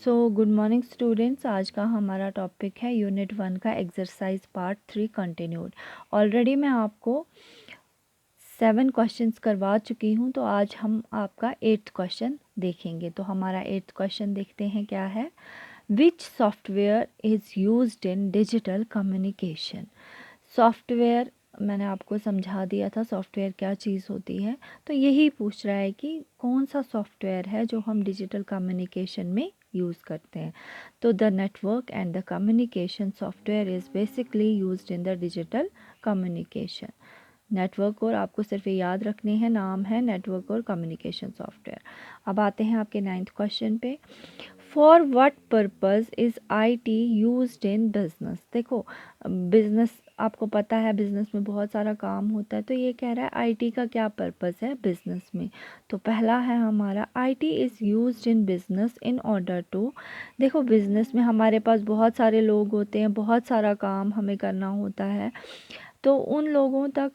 Good morning students. आज का हमारा टॉपिक है यूनिट 1 का एक्सरसाइज पार्ट 3 कंटिन्यूड। ऑलरेडी मैं आपको 7 क्वेश्चंस करवा चुकी हूँ, तो आज हम आपका 8th क्वेश्चन देखेंगे। तो हमारा 8th क्वेश्चन देखते हैं क्या है। विच software is used in digital communication. Software मैंने आपको समझा दिया था सॉफ्टवेयर क्या चीज़ होती है। तो यही पूछ रहा है कि कौन सा सॉफ्टवेयर है जो हम डिजिटल कम्युनिकेशन में यूज़ करते हैं। तो the network and the communication software is basically used in the digital communication. Network और आपको सिर्फ ये याद रखने हैं, नाम है नेटवर्क और कम्युनिकेशन सॉफ्टवेयर। अब आते हैं आपके 9th क्वेश्चन पे। For what purpose is IT used in business. देखो बिजनेस आपको पता है, बिजनेस में बहुत सारा काम होता है, तो ये कह रहा है आईटी का क्या पर्पज़ है बिजनेस में। तो पहला है हमारा IT is used in business in order to. देखो बिजनेस में हमारे पास बहुत सारे लोग होते हैं, बहुत सारा काम हमें करना होता है, तो उन लोगों तक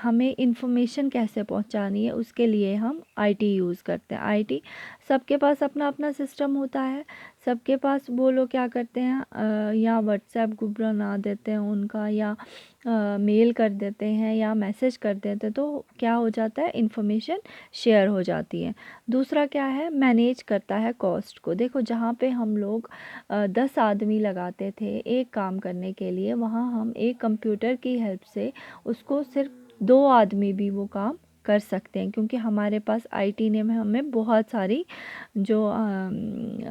हमें इन्फॉर्मेशन कैसे पहुंचानी है, उसके लिए हम आईटी यूज़ करते हैं। आईटी सबके पास अपना अपना सिस्टम होता है, सबके पास वो लोग क्या करते हैं या व्हाट्सएप ग्रुप बना देते हैं उनका, या मेल कर देते हैं या मैसेज कर देते हैं, तो क्या हो जाता है इन्फॉर्मेशन शेयर हो जाती है। दूसरा क्या है, मैनेज करता है कॉस्ट को। देखो जहाँ पे हम लोग 10 आदमी लगाते थे एक काम करने के लिए, वहाँ हम एक कंप्यूटर की हेल्प से उसको सिर्फ 2 आदमी भी वो काम कर सकते हैं, क्योंकि हमारे पास आईटी ने हमें बहुत सारी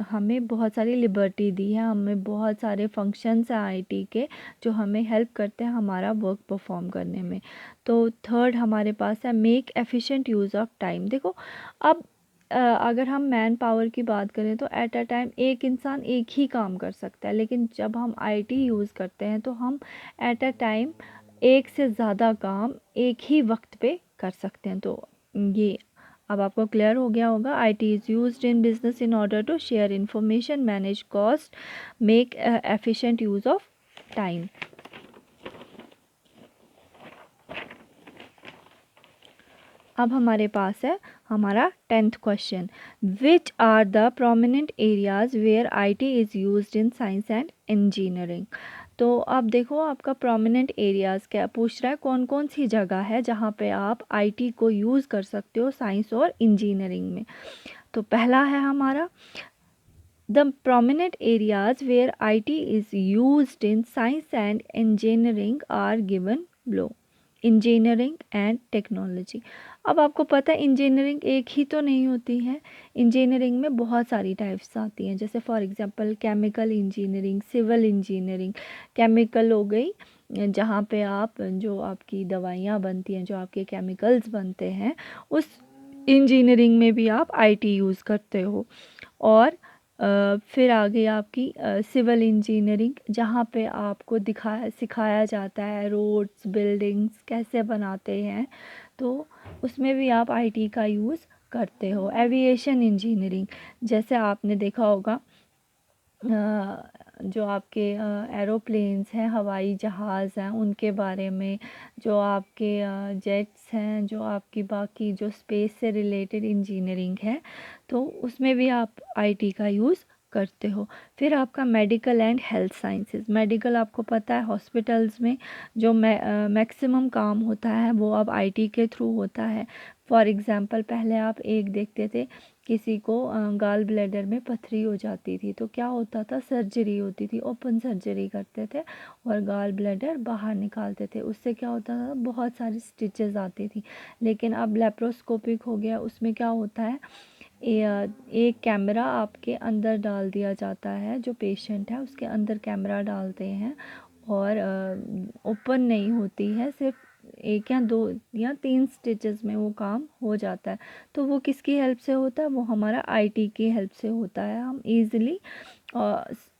हमें बहुत सारी लिबर्टी दी है, हमें बहुत सारे फंक्शंस हैं आईटी के जो हमें हेल्प करते हैं हमारा वर्क परफॉर्म करने में। तो थर्ड हमारे पास है make efficient use of time. देखो अब अगर हम मैन पावर की बात करें तो एट अ टाइम एक इंसान एक ही काम कर सकता है, लेकिन जब हम आईटी यूज़ करते हैं तो हम एट अ टाइम एक से ज़्यादा काम एक ही वक्त पे कर सकते हैं। तो ये अब आपको क्लियर हो गया होगा। IT is used in business in order to share information, manage cost, make efficient use of time. अब हमारे पास है हमारा 10th question. Which are the prominent areas where IT is used in science and engineering. तो अब देखो आपका prominent areas क्या पूछ रहा है, कौन कौन सी जगह है जहाँ पे आप आईटी को यूज़ कर सकते हो साइंस और इंजीनियरिंग में। तो पहला है हमारा the prominent areas where IT is used in science and engineering are given below. Engineering and technology. अब आपको पता है इंजीनियरिंग एक ही तो नहीं होती है, इंजीनियरिंग में बहुत सारी टाइप्स आती हैं। जैसे for example chemical engineering, civil engineering. Chemical हो गई जहाँ पे आप जो आपकी दवाइयाँ बनती हैं, जो आपके केमिकल्स बनते हैं, उस इंजीनियरिंग में भी आप आईटी यूज़ करते हो। और फिर आ गई आपकी सिविल इंजीनियरिंग, जहाँ पे आपको सिखाया जाता है रोड्स बिल्डिंग्स कैसे बनाते हैं, तो उसमें भी आप आईटी का यूज़ करते हो। एविएशन इंजीनियरिंग, जैसे आपने देखा होगा जो आपके एरोप्लेन्स हैं, हवाई जहाज़ हैं, उनके बारे में, जो आपके जेट्स हैं, जो आपकी बाकी जो स्पेस से रिलेटेड इंजीनियरिंग है, तो उसमें भी आप आईटी का यूज़ करते हो। फिर आपका medical and health sciences. Medical आपको पता है हॉस्पिटल्स में जो मैक्सिमम काम होता है वो अब आईटी के थ्रू होता है। फॉर एग्ज़ाम्पल पहले आप एक देखते थे किसी को गाल ब्लैडर में पथरी हो जाती थी, तो क्या होता था, सर्जरी होती थी, ओपन सर्जरी करते थे और गाल ब्लैडर बाहर निकालते थे। उससे क्या होता था, बहुत सारी स्टिचेस आती थी। लेकिन अब लेप्रोस्कोपिक हो गया, उसमें क्या होता है, एक कैमरा आपके अंदर डाल दिया जाता है, जो पेशेंट है उसके अंदर कैमरा डालते हैं और ओपन नहीं होती है, सिर्फ 1 या 2 या 3 स्टिचेस में वो काम हो जाता है। तो वो किसकी हेल्प से होता है, वो हमारा आईटी की हेल्प से होता है। हम इजीली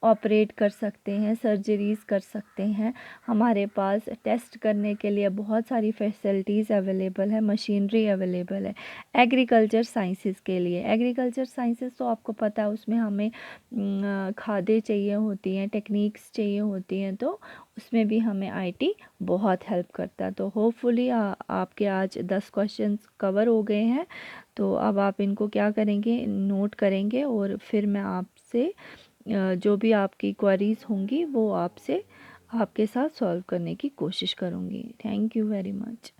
ऑपरेट कर सकते हैं, सर्जरीज़ कर सकते हैं। हमारे पास टेस्ट करने के लिए बहुत सारी फैसिलिटीज़ अवेलेबल है, मशीनरी अवेलेबल है। एग्रीकल्चर साइंसेस के लिए, एग्रीकल्चर साइंसेस तो आपको पता है उसमें हमें खादें चाहिए होती हैं, टेक्निक्स चाहिए होती हैं, तो उसमें भी हमें आईटी बहुत हेल्प करता है। तो होपफुली आपके आज 10 क्वेश्चंस कवर हो गए हैं। तो अब आप इनको क्या करेंगे, नोट करेंगे और फिर मैं आप से जो भी आपकी क्वेरीज़ होंगी वो आपके साथ सॉल्व करने की कोशिश करूँगी। Thank you very much.